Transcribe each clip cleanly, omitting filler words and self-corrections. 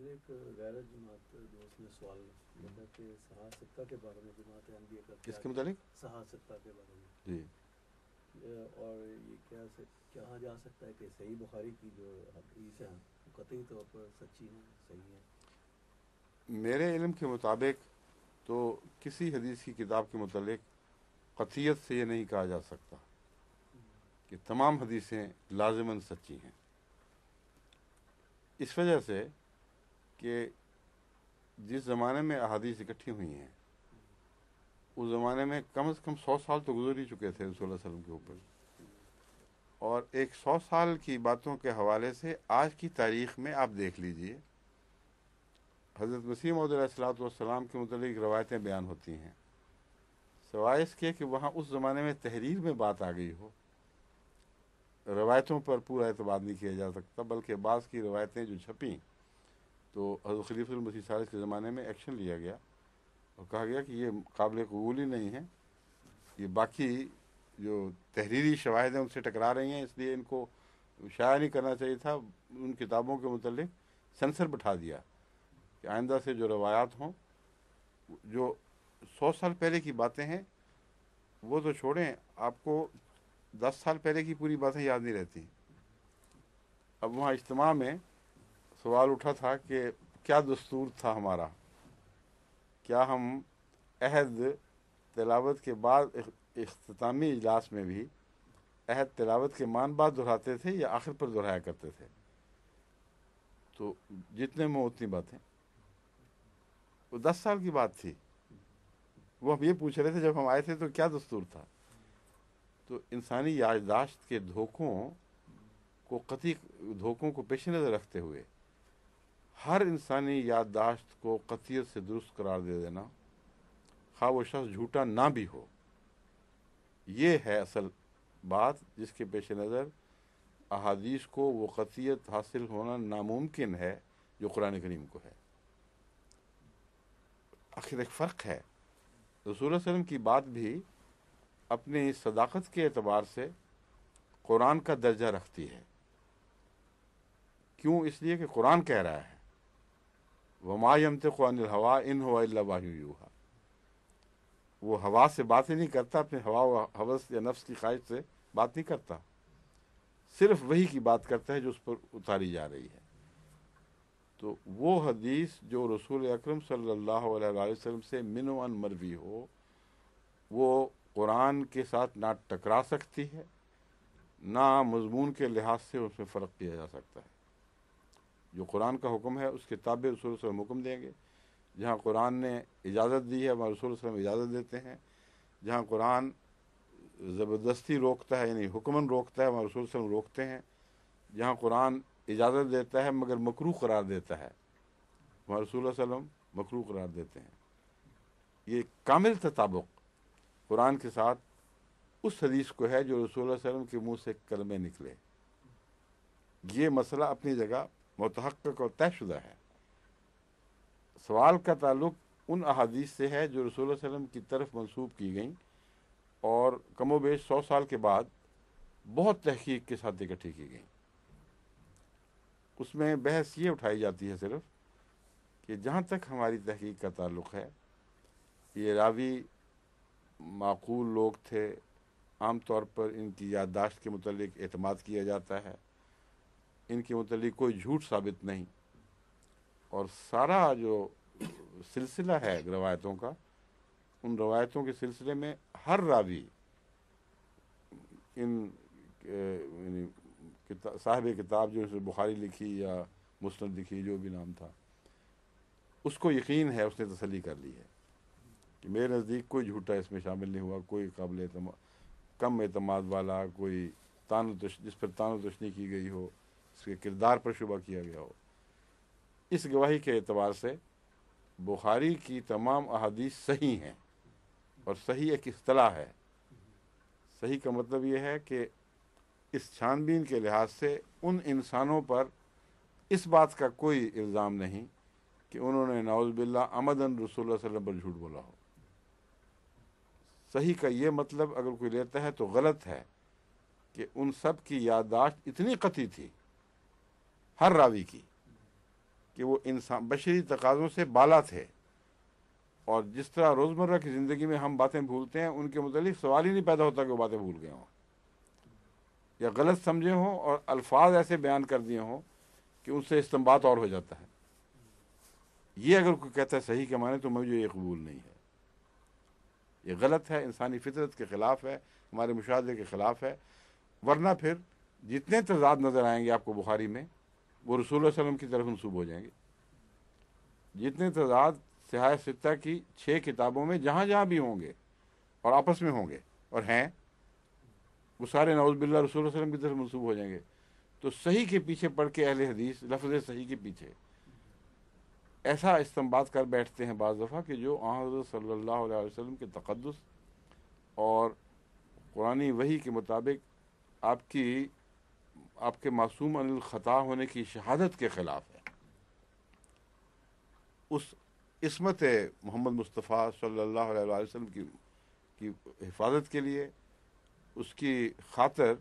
ایک غیر جماعت دوست نے سوال کیا کہ صحاح ستہ کے بارے میں جماعت احمدیہ کا کس کے متعلق؟ صحاح ستہ کے بارے میں جی، اور یہ کہا جا سکتا ہے کہ صحیح بخاری کی جو حدیث ہیں قطعی طور پر سچی ہیں، صحیح ہیں؟ میرے علم کے مطابق تو کسی حدیث کی کتاب کے متعلق قطعیت سے یہ نہیں کہا جا سکتا کہ تمام حدیثیں لازماً سچی ہیں، اس وجہ سے کہ جس زمانے میں احادیث اکٹھی ہوئی ہیں اس زمانے میں کم از کم 100 سال تو گزر ہی چکے تھے رسول اللہ صلی اللہ علیہ وسلم کے اوپر، اور ایک 100 سال کی باتوں کے حوالے سے آج کی تاریخ میں آپ دیکھ لیجئے حضرت مسیح موعود علیہ الصلوۃ والسلام کے متعلق روایتیں بیان ہوتی ہیں، سوائے اس کے کہ وہاں اس زمانے میں تحریر میں بات آ گئی ہو، روایتوں پر پورا اعتماد نہیں کیا جا سکتا، بلکہ بعض کی روایتیں جو چھپیں تو حضرت خلیفہ المسیح ثالث کے زمانے میں ایکشن لیا گیا اور کہا گیا کہ یہ قابل قبول ہی نہیں ہے، یہ باقی جو تحریری شواہد ہیں ان سے ٹکرا رہی ہیں، اس لیے ان کو شائع نہیں کرنا چاہیے تھا، ان کتابوں کے متعلق سینسر بٹھا دیا کہ آئندہ سے جو روایات ہوں، جو 100 سال پہلے کی باتیں ہیں وہ تو چھوڑیں، آپ کو 10 سال پہلے کی پوری باتیں یاد نہیں رہتی۔ اب وہاں اجتماع میں سوال اٹھا تھا کہ کیا دستور تھا ہمارا، کیا ہم عہد تلاوت کے بعد اختتامی اجلاس میں بھی عہد تلاوت کے مان بعد دہراتے تھے یا آخر پر دہرایا کرتے تھے؟ تو جتنے میں اتنی باتیں، وہ 10 سال کی بات تھی، وہ ہم یہ پوچھ رہے تھے جب ہم آئے تھے تو کیا دستور تھا؟ تو انسانی یادداشت کے قطعی دھوکوں کو پیش نظر رکھتے ہوئے ہر انسانی یادداشت کو قطعیت سے درست قرار دے دینا، خواہ وہ شخص جھوٹا نہ بھی ہو، یہ ہے اصل بات جس کے پیش نظر احادیث کو وہ قطعیت حاصل ہونا ناممکن ہے جو قرآن کریم کو ہے۔ آخر ایک فرق ہے، رسول اللہ صلی اللہ علیہ وسلم کی بات بھی اپنی صداقت کے اعتبار سے قرآن کا درجہ رکھتی ہے، کیوں؟ اس لیے کہ قرآن کہہ رہا ہے وَمَا يَنطِقُ عَنِ الْهَوَىٰ إِنْ هُوَ إِلَّا وَحْيٌ يُوحَىٰ، وہ ہوا سے باتیں نہیں کرتا، اپنے ہوا و ہوس یا نفس کی خواہش سے بات نہیں کرتا، صرف وہی کی بات کرتا ہے جو اس پر اتاری جا رہی ہے۔ تو وہ حدیث جو رسول اکرم صلی اللہ علیہ وآلہ وسلم سے من و عن مروی ہو، وہ قرآن کے ساتھ نہ ٹکرا سکتی ہے، نہ مضمون کے لحاظ سے اس میں فرق کیا جا سکتا ہے۔ جو قرآن کا حکم ہے اس کے تابع رسول صلی اللہ علیہ وسلم حکم دیں گے، جہاں قرآن نے اجازت دی ہے وہاں رسول صلی اللہ علیہ وسلم اجازت دیتے ہیں، جہاں قرآن زبردستی روکتا ہے یعنی حکماً روکتا ہے وہاں رسول صلی اللہ علیہ وسلم روکتے ہیں، جہاں قرآن اجازت دیتا ہے مگر مکروہ قرار دیتا ہے وہاں رسول اللہ صلی اللہ علیہ وسلم مکروہ قرار دیتے ہیں۔ یہ کامل تطابق قرآن کے ساتھ اس حدیث کو ہے جو رسول اللہ صلی اللہ علیہ وسلم کے منہ سے کلمے نکلے، یہ مسئلہ اپنی جگہ متحقق اور طے شدہ ہے۔ سوال کا تعلق ان احادیث سے ہے جو رسول اللہ صلی اللہ علیہ وسلم کی طرف منسوب کی گئیں اور کم و بیش 100 سال کے بعد بہت تحقیق کے ساتھ اکٹھی کی گئیں۔ اس میں بحث یہ اٹھائی جاتی ہے صرف کہ جہاں تک ہماری تحقیق کا تعلق ہے یہ راوی معقول لوگ تھے، عام طور پر ان کی یادداشت کے متعلق اعتماد کیا جاتا ہے، ان کے متعلق کوئی جھوٹ ثابت نہیں، اور سارا جو سلسلہ ہے روایتوں کا، ان روایتوں کے سلسلے میں ہر راوی یعنی صاحب کتاب جو اسے بخاری لکھی یا مسند لکھی جو بھی نام تھا، اس کو یقین ہے، اس نے تسلی کر لی ہے کہ میرے نزدیک کوئی جھوٹا اس میں شامل نہیں ہوا، کوئی قابل اعتماد کم اعتماد والا، کوئی جس پر تان و تشنیع کی گئی ہو، اس کے کردار پر شبہ کیا گیا ہو۔ اس گواہی کے اعتبار سے بخاری کی تمام احادیث صحیح ہیں، اور صحیح ایک اصطلاح ہے، صحیح کا مطلب یہ ہے کہ اس چھان بین کے لحاظ سے ان انسانوں پر اس بات کا کوئی الزام نہیں کہ انہوں نے نعوذ باللہ عمداً رسول اللہ صلی اللہ علیہ وسلم پر جھوٹ بولا ہو۔ صحیح کا یہ مطلب اگر کوئی لیتا ہے تو غلط ہے کہ ان سب کی یادداشت اتنی قطعی تھی ہر راوی کی کہ وہ انسان بشری تقاضوں سے بالا تھے، اور جس طرح روزمرہ کی زندگی میں ہم باتیں بھولتے ہیں، ان کے متعلق سوال ہی نہیں پیدا ہوتا کہ وہ باتیں بھول گئے ہوں یا غلط سمجھے ہوں، اور الفاظ ایسے بیان کر دیے ہوں کہ ان سے استنباط اور ہو جاتا ہے۔ یہ اگر کوئی کہتا ہے صحیح کے معنی، تو مجھے یہ قبول نہیں ہے، یہ غلط ہے، انسانی فطرت کے خلاف ہے، ہمارے مشاہدے کے خلاف ہے۔ ورنہ پھر جتنے تضاد نظر آئیں گے آپ کو بخاری میں، وہ رسول اللہ صلی اللہ علیہ وسلم کی طرف منسوب ہو جائیں گے۔ جتنے تضاد صحاح ستہ کی 6 کتابوں میں جہاں جہاں بھی ہوں گے اور آپس میں ہوں گے اور ہیں، وہ سارے نعوذ باللہ رسول اللہ صلی اللہ علیہ وسلم کی طرف منسوب ہو جائیں گے۔ تو صحیح کے پیچھے پڑھ کے اہل حدیث لفظ صحیح کے پیچھے ایسا استنباط کر بیٹھتے ہیں بعض دفعہ کہ جو حضرت صلی اللہ علیہ وسلم کے تقدس اور قرآنی وحی کے مطابق آپ کے معصوم عن الخطا ہونے کی شہادت کے خلاف ہے۔ اس عصمت محمد مصطفیٰ صلی اللہ علیہ وسلم کی حفاظت کے لیے، اس کی خاطر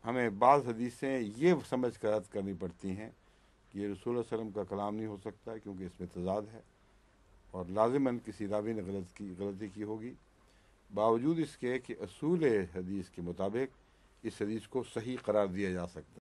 ہمیں بعض حدیثیں یہ سمجھ کر رد کرنی پڑتی ہیں کہ یہ رسول اللہ علیہ وسلم کا کلام نہیں ہو سکتا، کیونکہ اس میں تضاد ہے اور لازماً کسی راوی نے غلطی کی ہوگی، باوجود اس کے کہ اصول حدیث کے مطابق اس حدیث کو صحیح قرار دیا جا سکتا ہے۔